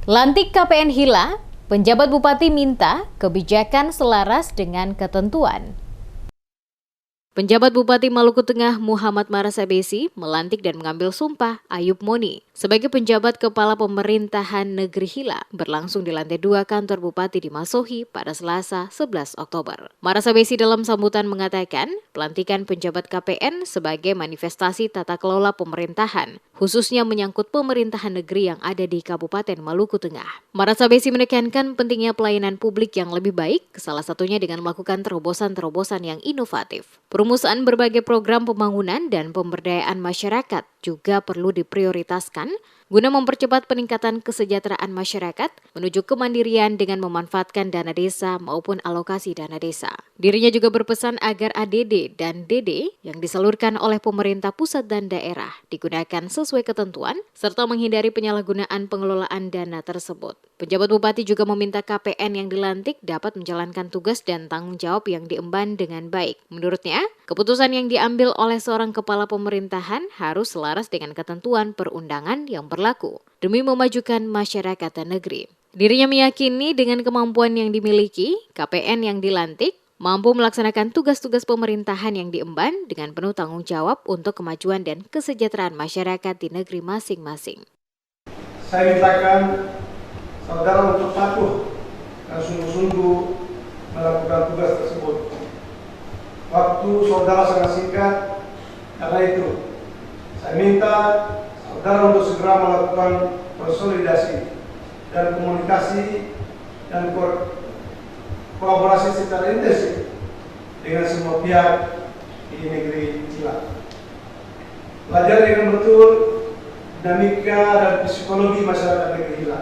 Lantik KPN Hila, penjabat bupati minta kebijakan selaras dengan ketentuan. Penjabat Bupati Maluku Tengah Muhammad Marasabesi melantik dan mengambil sumpah Ayub Moni sebagai penjabat kepala pemerintahan negeri Hila berlangsung di lantai 2 kantor Bupati di Masohi pada Selasa 11 Oktober. Marasabesi dalam sambutan mengatakan pelantikan penjabat KPN sebagai manifestasi tata kelola pemerintahan, khususnya menyangkut pemerintahan negeri yang ada di Kabupaten Maluku Tengah. Marasabesi menekankan pentingnya pelayanan publik yang lebih baik, salah satunya dengan melakukan terobosan-terobosan yang inovatif. Perumusan berbagai program pembangunan dan pemberdayaan masyarakat juga perlu diprioritaskan guna mempercepat peningkatan kesejahteraan masyarakat menuju kemandirian dengan memanfaatkan dana desa maupun alokasi dana desa. Dirinya juga berpesan agar ADD dan DD yang disalurkan oleh pemerintah pusat dan daerah digunakan sesuai ketentuan serta menghindari penyalahgunaan pengelolaan dana tersebut. Penjabat Bupati juga meminta KPN yang dilantik dapat menjalankan tugas dan tanggung jawab yang diemban dengan baik. Menurutnya, keputusan yang diambil oleh seorang kepala pemerintahan harus selaras dengan ketentuan perundangan yang berlaku demi memajukan masyarakat dan negeri. Dirinya meyakini dengan kemampuan yang dimiliki, KPN yang dilantik mampu melaksanakan tugas-tugas pemerintahan yang diemban dengan penuh tanggung jawab untuk kemajuan dan kesejahteraan masyarakat di negeri masing-masing. Saya mintakan saudara untuk patuh dan sungguh-sungguh melakukan tugas tersebut. Waktu saudara sangat singkat, karena itu saya minta saudara untuk segera melakukan konsolidasi dan komunikasi dan kolaborasi secara intensif dengan semua pihak di negeri Hila. Pelajari dengan betul dinamika dan psikologi masyarakat negeri Hila.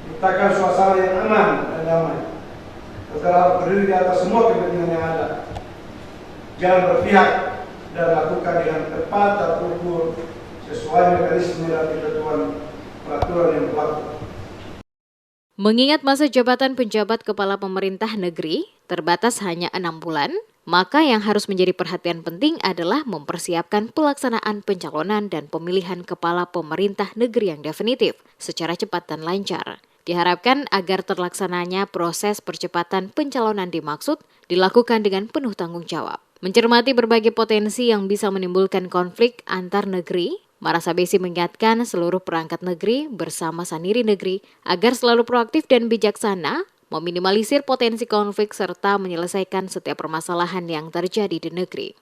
Ciptakan suasana yang aman dan damai. Saudara berdiri di atas semua kepentingan yang ada. Jangan berpihak dan lakukan dengan tepat dan terukur sesuai mekanisme dan ketentuan peraturan yang berlaku. Mengingat masa jabatan penjabat kepala pemerintah negeri terbatas hanya 6 bulan, maka yang harus menjadi perhatian penting adalah mempersiapkan pelaksanaan pencalonan dan pemilihan kepala pemerintah negeri yang definitif secara cepat dan lancar. Diharapkan agar terlaksananya proses percepatan pencalonan dimaksud dilakukan dengan penuh tanggung jawab. Mencermati berbagai potensi yang bisa menimbulkan konflik antar negeri, Marasabesi mengingatkan seluruh perangkat negeri bersama Saniri Negeri agar selalu proaktif dan bijaksana, meminimalisir potensi konflik serta menyelesaikan setiap permasalahan yang terjadi di negeri.